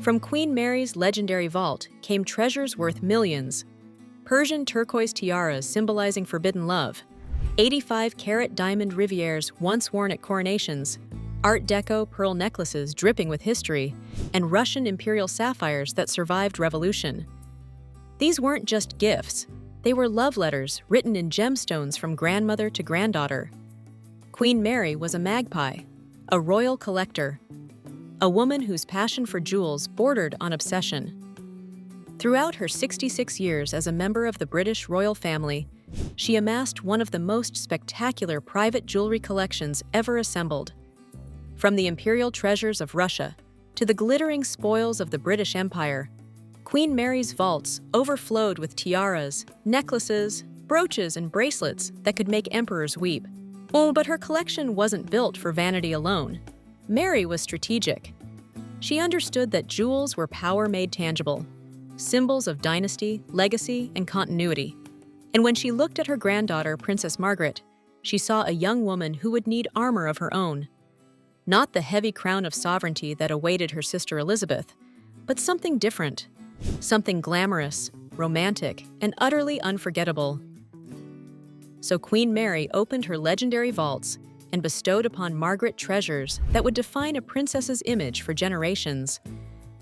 From Queen Mary's legendary vault came treasures worth millions. Persian turquoise tiaras symbolizing forbidden love, 85-carat diamond rivieres once worn at coronations, Art Deco pearl necklaces dripping with history, and Russian imperial sapphires that survived revolution. These weren't just gifts, they were love letters written in gemstones from grandmother to granddaughter. Queen Mary was a magpie, a royal collector, a woman whose passion for jewels bordered on obsession. Throughout her 66 years as a member of the British royal family, she amassed one of the most spectacular private jewelry collections ever assembled. From the imperial treasures of Russia to the glittering spoils of the British Empire, Queen Mary's vaults overflowed with tiaras, necklaces, brooches, and bracelets that could make emperors weep. Oh, but her collection wasn't built for vanity alone. Mary was strategic. She understood that jewels were power made tangible, symbols of dynasty, legacy, and continuity. And when she looked at her granddaughter, Princess Margaret, she saw a young woman who would need armor of her own. Not the heavy crown of sovereignty that awaited her sister Elizabeth, but something different, something glamorous, romantic, and utterly unforgettable. So Queen Mary opened her legendary vaults and bestowed upon Margaret treasures that would define a princess's image for generations.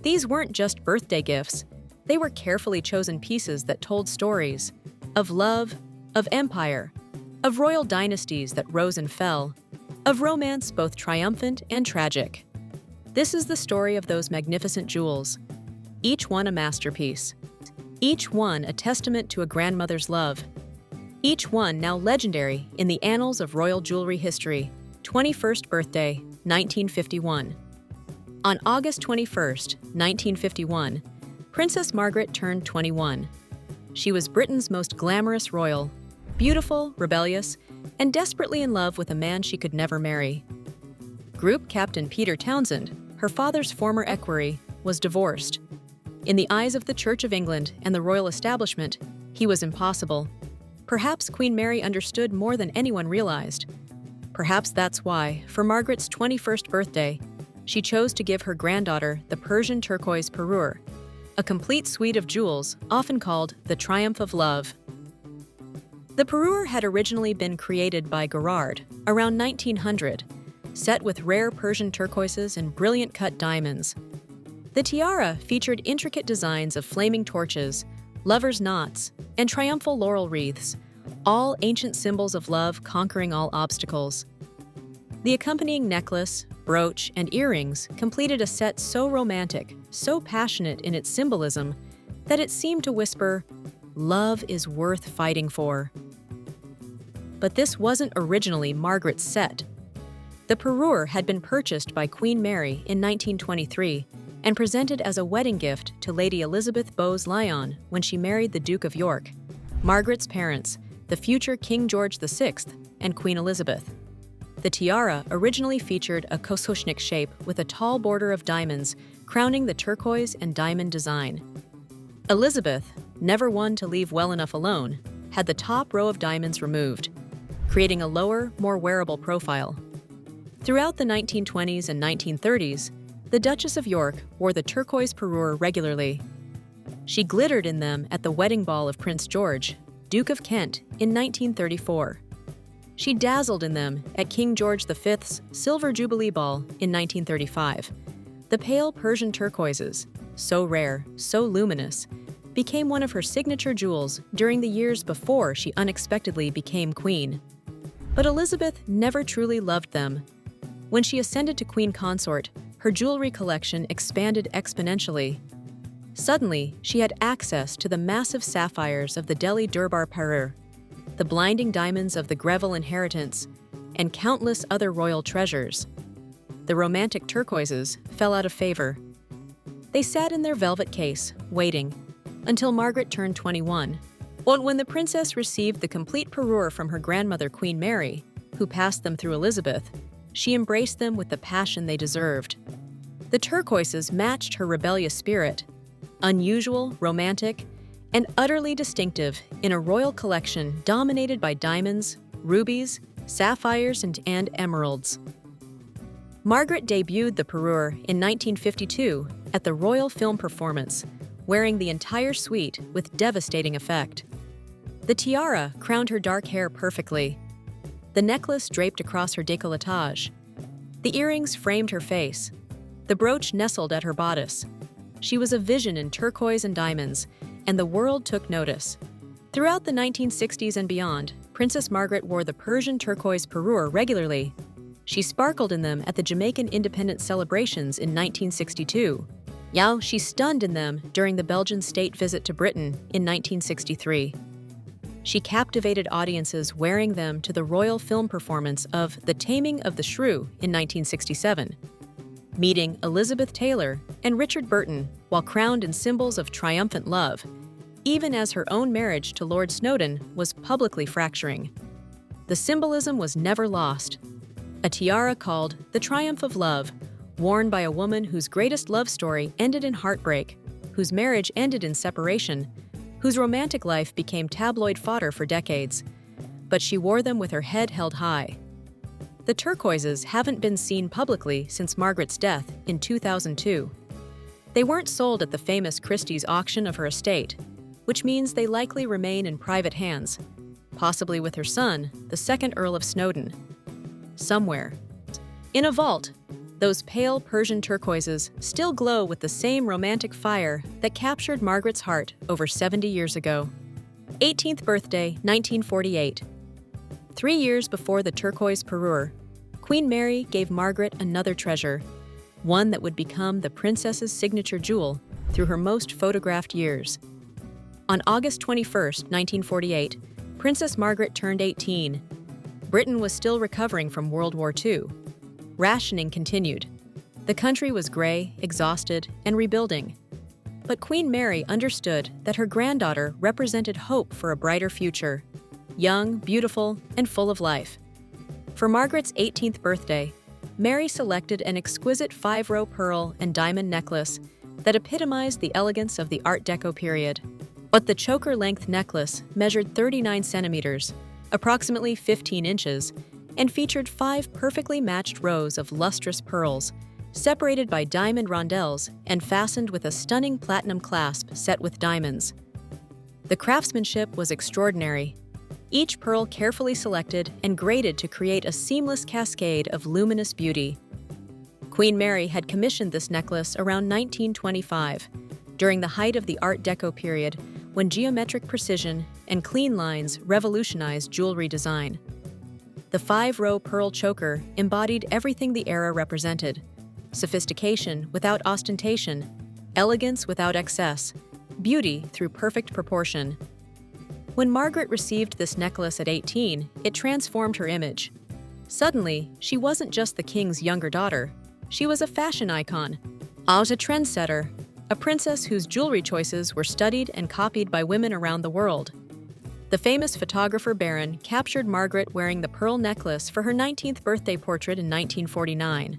These weren't just birthday gifts, they were carefully chosen pieces that told stories of love, of empire, of royal dynasties that rose and fell, of romance both triumphant and tragic. This is the story of those magnificent jewels, each one a masterpiece, each one a testament to a grandmother's love, each one now legendary in the annals of royal jewelry history. 21st birthday, 1951. On August 21st, 1951, Princess Margaret turned 21. She was Britain's most glamorous royal, beautiful, rebellious, and desperately in love with a man she could never marry. Group Captain Peter Townsend, her father's former equerry, was divorced. In the eyes of the Church of England and the royal establishment, he was impossible. Perhaps Queen Mary understood more than anyone realized. Perhaps that's why, for Margaret's 21st birthday, she chose to give her granddaughter the Persian turquoise parure, a complete suite of jewels often called the Triumph of Love. The parure had originally been created by Gerard around 1900, set with rare Persian turquoises and brilliant cut diamonds. The tiara featured intricate designs of flaming torches, lovers' knots, and triumphal laurel wreaths, all ancient symbols of love conquering all obstacles. The accompanying necklace, brooch, and earrings completed a set so romantic, so passionate in its symbolism, that it seemed to whisper, "Love is worth fighting for." But this wasn't originally Margaret's set. The parure had been purchased by Queen Mary in 1923 and presented as a wedding gift to Lady Elizabeth Bowes-Lyon when she married the Duke of York, Margaret's parents, the future King George VI and Queen Elizabeth. The tiara originally featured a kosushnik shape with a tall border of diamonds crowning the turquoise and diamond design. Elizabeth, never one to leave well enough alone, had the top row of diamonds removed, creating a lower, more wearable profile. Throughout the 1920s and 1930s, the Duchess of York wore the turquoise parure regularly. She glittered in them at the wedding ball of Prince George, Duke of Kent, in 1934. She dazzled in them at King George V's Silver Jubilee Ball in 1935. The pale Persian turquoises, so rare, so luminous, became one of her signature jewels during the years before she unexpectedly became queen. But Elizabeth never truly loved them. When she ascended to queen consort, her jewelry collection expanded exponentially. Suddenly, she had access to the massive sapphires of the Delhi Durbar parure, the blinding diamonds of the Greville inheritance, and countless other royal treasures. The romantic turquoises fell out of favor. They sat in their velvet case, waiting, until Margaret turned 21. When the princess received the complete parure from her grandmother Queen Mary, who passed them through Elizabeth, she embraced them with the passion they deserved. The turquoises matched her rebellious spirit, unusual, romantic, and utterly distinctive in a royal collection dominated by diamonds, rubies, sapphires, and emeralds. Margaret debuted the parure in 1952 at the Royal Film Performance, wearing the entire suite with devastating effect. The tiara crowned her dark hair perfectly. The necklace draped across her décolletage. The earrings framed her face. The brooch nestled at her bodice. She was a vision in turquoise and diamonds, and the world took notice. Throughout the 1960s and beyond, Princess Margaret wore the Persian turquoise parure regularly. She sparkled in them at the Jamaican independence celebrations in 1962. She stunned in them during the Belgian state visit to Britain in 1963. She captivated audiences wearing them to the Royal Film Performance of The Taming of the Shrew in 1967, meeting Elizabeth Taylor and Richard Burton while crowned in symbols of triumphant love, even as her own marriage to Lord Snowdon was publicly fracturing. The symbolism was never lost. A tiara called The Triumph of Love, worn by a woman whose greatest love story ended in heartbreak, whose marriage ended in separation, whose romantic life became tabloid fodder for decades. But she wore them with her head held high. The turquoises haven't been seen publicly since Margaret's death in 2002. They weren't sold at the famous Christie's auction of her estate, which means they likely remain in private hands, possibly with her son, the second Earl of Snowdon. Somewhere, in a vault, those pale Persian turquoises still glow with the same romantic fire that captured Margaret's heart over 70 years ago. 18th birthday, 1948. 3 years before the turquoise parure, Queen Mary gave Margaret another treasure, one that would become the princess's signature jewel through her most photographed years. On August 21, 1948, Princess Margaret turned 18. Britain was still recovering from World War II. Rationing continued. The country was gray, exhausted, and rebuilding. But Queen Mary understood that her granddaughter represented hope for a brighter future, young, beautiful, and full of life. For Margaret's 18th birthday, Mary selected an exquisite 5-row pearl and diamond necklace that epitomized the elegance of the Art Deco period. But the choker-length necklace measured 39 centimeters, approximately 15 inches, and featured 5 perfectly matched rows of lustrous pearls, separated by diamond rondelles and fastened with a stunning platinum clasp set with diamonds. The craftsmanship was extraordinary, each pearl carefully selected and graded to create a seamless cascade of luminous beauty. Queen Mary had commissioned this necklace around 1925, during the height of the Art Deco period, when geometric precision and clean lines revolutionized jewelry design. The 5-row pearl choker embodied everything the era represented: sophistication without ostentation, elegance without excess, beauty through perfect proportion. When Margaret received this necklace at 18, it transformed her image. Suddenly, she wasn't just the king's younger daughter. She was a fashion icon, a trendsetter, a princess whose jewelry choices were studied and copied by women around the world. The famous photographer Barron captured Margaret wearing the pearl necklace for her 19th birthday portrait in 1949.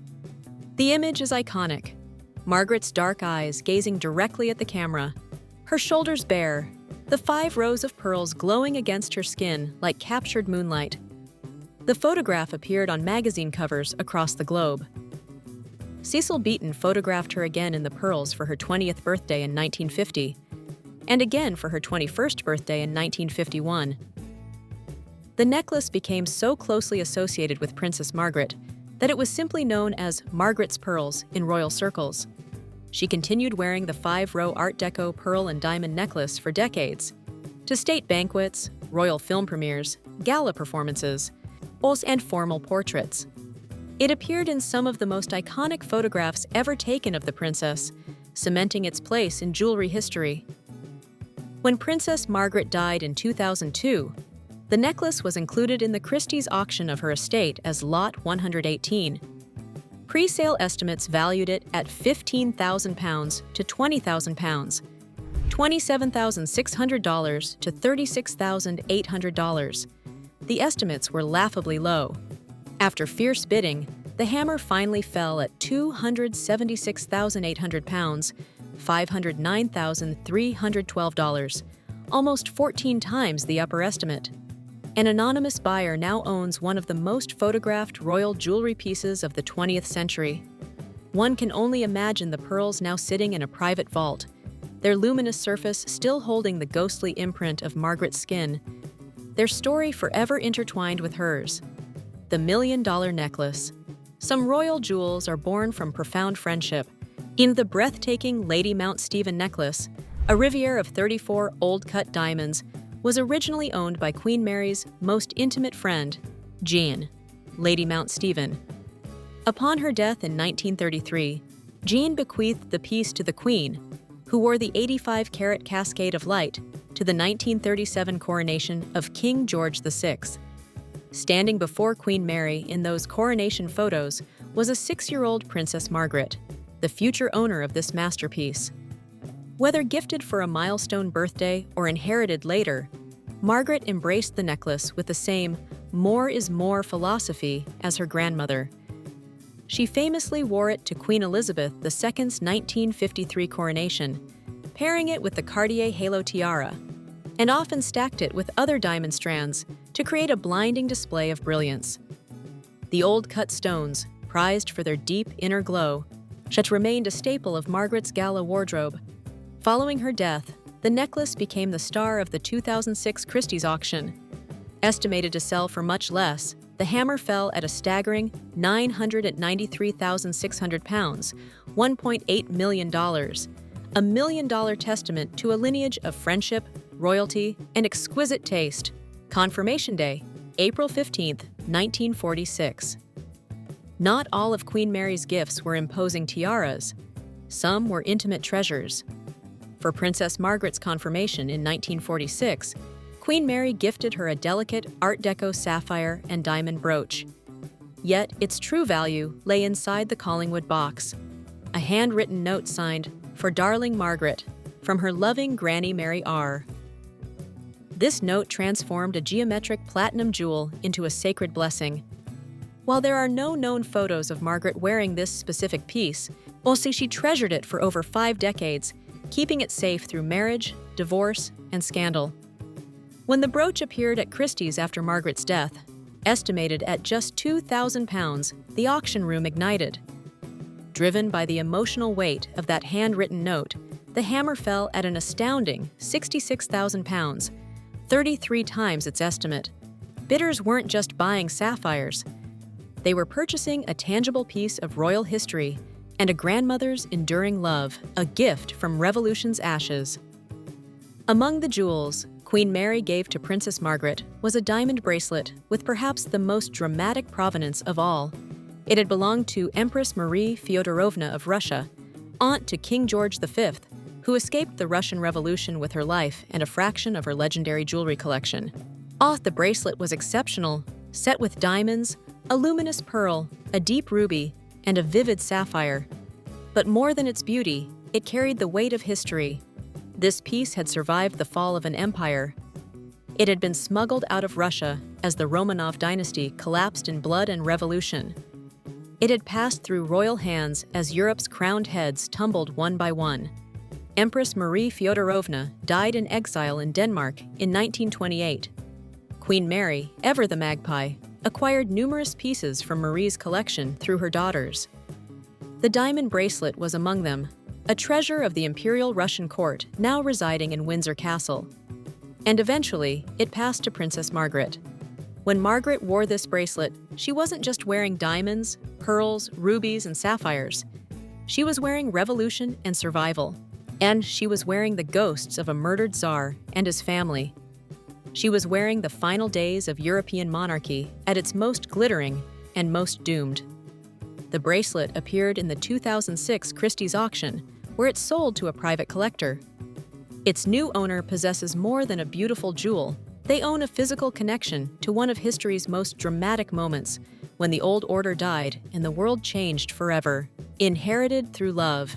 The image is iconic. Margaret's dark eyes gazing directly at the camera, her shoulders bare, the 5 rows of pearls glowing against her skin like captured moonlight. The photograph appeared on magazine covers across the globe. Cecil Beaton photographed her again in the pearls for her 20th birthday in 1950, and again for her 21st birthday in 1951. The necklace became so closely associated with Princess Margaret that it was simply known as Margaret's Pearls in royal circles. She continued wearing the 5-row Art Deco pearl and diamond necklace for decades, to state banquets, royal film premieres, gala performances, and formal portraits. It appeared in some of the most iconic photographs ever taken of the princess, cementing its place in jewelry history. When Princess Margaret died in 2002, the necklace was included in the Christie's auction of her estate as Lot 118. Pre-sale estimates valued it at £15,000 to £20,000, $27,600 to $36,800. The estimates were laughably low. After fierce bidding, the hammer finally fell at £276,800, $509,312, almost 14 times the upper estimate. An anonymous buyer now owns one of the most photographed royal jewelry pieces of the 20th century. One can only imagine the pearls now sitting in a private vault, their luminous surface still holding the ghostly imprint of Margaret's skin, their story forever intertwined with hers. The million-dollar necklace. Some royal jewels are born from profound friendship. In the breathtaking Lady Mount Stephen necklace, a riviere of 34 old-cut diamonds was originally owned by Queen Mary's most intimate friend, Jean, Lady Mount Stephen. Upon her death in 1933, Jean bequeathed the piece to the Queen, who wore the 85-carat cascade of light to the 1937 coronation of King George VI. Standing before Queen Mary in those coronation photos was a 6-year-old Princess Margaret, the future owner of this masterpiece. Whether gifted for a milestone birthday or inherited later, Margaret embraced the necklace with the same "more is more" philosophy as her grandmother. She famously wore it to Queen Elizabeth II's 1953 coronation, pairing it with the Cartier halo tiara, and often stacked it with other diamond strands to create a blinding display of brilliance. The old cut stones, prized for their deep inner glow, yet remained a staple of Margaret's gala wardrobe. Following her death, the necklace became the star of the 2006 Christie's auction. Estimated to sell for much less, the hammer fell at a staggering £993,600, $1.8 million, a million-dollar testament to a lineage of friendship, royalty, and exquisite taste. Confirmation Day, April 15, 1946. Not all of Queen Mary's gifts were imposing tiaras. Some were intimate treasures. For Princess Margaret's confirmation in 1946, Queen Mary gifted her a delicate Art Deco sapphire and diamond brooch. Yet its true value lay inside the Collingwood box, a handwritten note signed, "For Darling Margaret," from her loving Granny Mary R. This note transformed a geometric platinum jewel into a sacred blessing. While there are no known photos of Margaret wearing this specific piece, we'll say she treasured it for over 5 decades, keeping it safe through marriage, divorce, and scandal. When the brooch appeared at Christie's after Margaret's death, estimated at just £2,000, the auction room ignited. Driven by the emotional weight of that handwritten note, the hammer fell at an astounding £66,000, 33 times its estimate. Bidders weren't just buying sapphires. They were purchasing a tangible piece of royal history and a grandmother's enduring love, a gift from Revolution's ashes. Among the jewels Queen Mary gave to Princess Margaret was a diamond bracelet with perhaps the most dramatic provenance of all. It had belonged to Empress Marie Fyodorovna of Russia, aunt to King George V, who escaped the Russian Revolution with her life and a fraction of her legendary jewelry collection. The bracelet was exceptional, set with diamonds, a luminous pearl, a deep ruby, and a vivid sapphire. But more than its beauty, it carried the weight of history. This piece had survived the fall of an empire. It had been smuggled out of Russia as the Romanov dynasty collapsed in blood and revolution. It had passed through royal hands as Europe's crowned heads tumbled one by one. Empress Marie Fyodorovna died in exile in Denmark in 1928. Queen Mary, ever the magpie, acquired numerous pieces from Marie's collection through her daughters. The diamond bracelet was among them, a treasure of the Imperial Russian court now residing in Windsor Castle. And eventually, it passed to Princess Margaret. When Margaret wore this bracelet, she wasn't just wearing diamonds, pearls, rubies, and sapphires. She was wearing revolution and survival. And she was wearing the ghosts of a murdered Tsar and his family. She was wearing the final days of European monarchy at its most glittering and most doomed. The bracelet appeared in the 2006 Christie's auction, where it sold to a private collector. Its new owner possesses more than a beautiful jewel. They own a physical connection to one of history's most dramatic moments, when the old order died and the world changed forever. Inherited through love.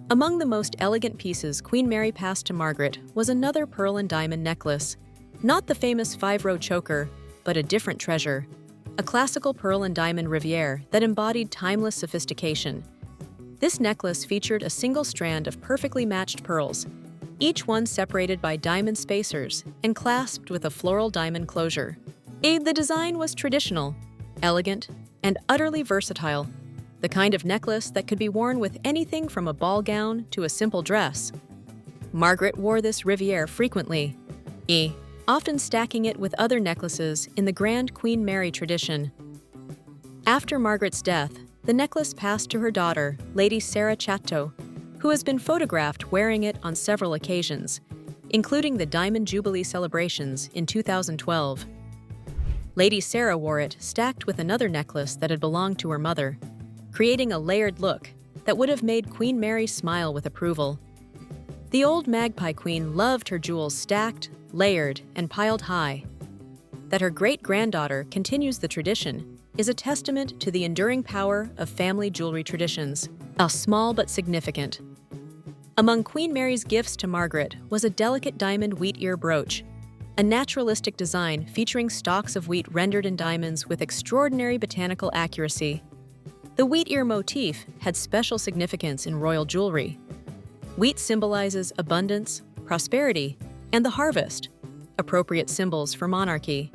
Among the most elegant pieces Queen Mary passed to Margaret was another pearl and diamond necklace. Not the famous 5-row choker, but a different treasure. A classical pearl and diamond riviere that embodied timeless sophistication. This necklace featured a single strand of perfectly matched pearls, each one separated by diamond spacers and clasped with a floral diamond closure. The design was traditional, elegant, and utterly versatile, the kind of necklace that could be worn with anything from a ball gown to a simple dress. Margaret wore this riviere frequently, often stacking it with other necklaces in the grand Queen Mary tradition. After Margaret's death, the necklace passed to her daughter, Lady Sarah Chatto, who has been photographed wearing it on several occasions, including the Diamond Jubilee celebrations in 2012. Lady Sarah wore it stacked with another necklace that had belonged to her mother, creating a layered look that would have made Queen Mary smile with approval. The old Magpie Queen loved her jewels stacked, layered, and piled high. That her great-granddaughter continues the tradition is a testament to the enduring power of family jewelry traditions, small but significant. Among Queen Mary's gifts to Margaret was a delicate diamond wheat ear brooch, a naturalistic design featuring stalks of wheat rendered in diamonds with extraordinary botanical accuracy. The wheat ear motif had special significance in royal jewelry. Wheat symbolizes abundance, prosperity, and the harvest, appropriate symbols for monarchy.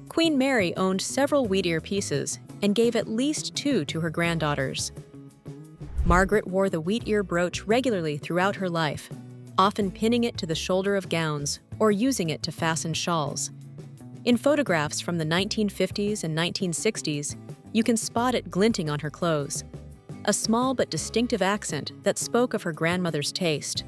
Queen Mary owned several wheat ear pieces and gave at least 2 to her granddaughters. Margaret wore the wheat ear brooch regularly throughout her life, often pinning it to the shoulder of gowns or using it to fasten shawls. In photographs from the 1950s and 1960s, you can spot it glinting on her clothes, a small but distinctive accent that spoke of her grandmother's taste.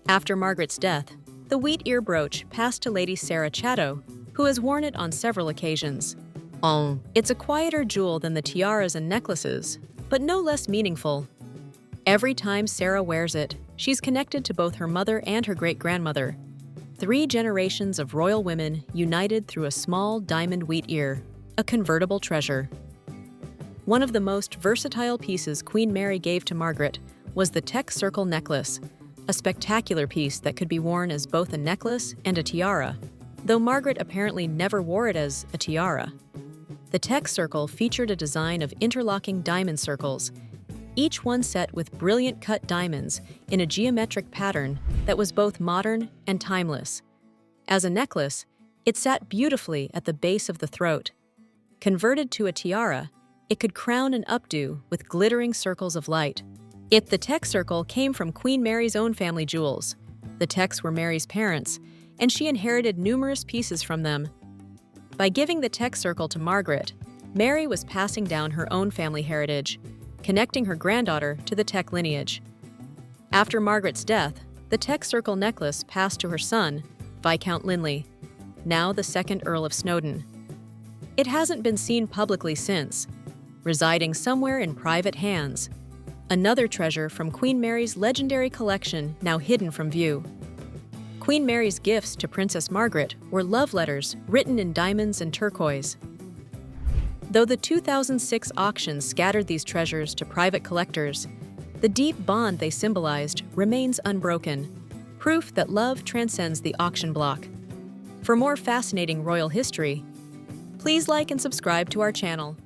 After Margaret's death, the wheat ear brooch passed to Lady Sarah Chatto, who has worn it on several occasions. It's a quieter jewel than the tiaras and necklaces, but no less meaningful. Every time Sarah wears it, she's connected to both her mother and her great-grandmother. 3 generations of royal women united through a small diamond wheat ear, a convertible treasure. One of the most versatile pieces Queen Mary gave to Margaret was the Tech Circle necklace, a spectacular piece that could be worn as both a necklace and a tiara, though Margaret apparently never wore it as a tiara. The Tech Circle featured a design of interlocking diamond circles, each one set with brilliant cut diamonds in a geometric pattern that was both modern and timeless. As a necklace, it sat beautifully at the base of the throat. Converted to a tiara, it could crown an updo with glittering circles of light. The Tech Circle came from Queen Mary's own family jewels. The Techs were Mary's parents, and she inherited numerous pieces from them. By giving the Tech Circle to Margaret, Mary was passing down her own family heritage, connecting her granddaughter to the Tech lineage. After Margaret's death, the Tech Circle necklace passed to her son, Viscount Linley, now the 2nd Earl of Snowdon. It hasn't been seen publicly since, residing somewhere in private hands. Another treasure from Queen Mary's legendary collection now hidden from view. Queen Mary's gifts to Princess Margaret were love letters written in diamonds and turquoise. Though the 2006 auction scattered these treasures to private collectors, the deep bond they symbolized remains unbroken, proof that love transcends the auction block. For more fascinating royal history, please like and subscribe to our channel.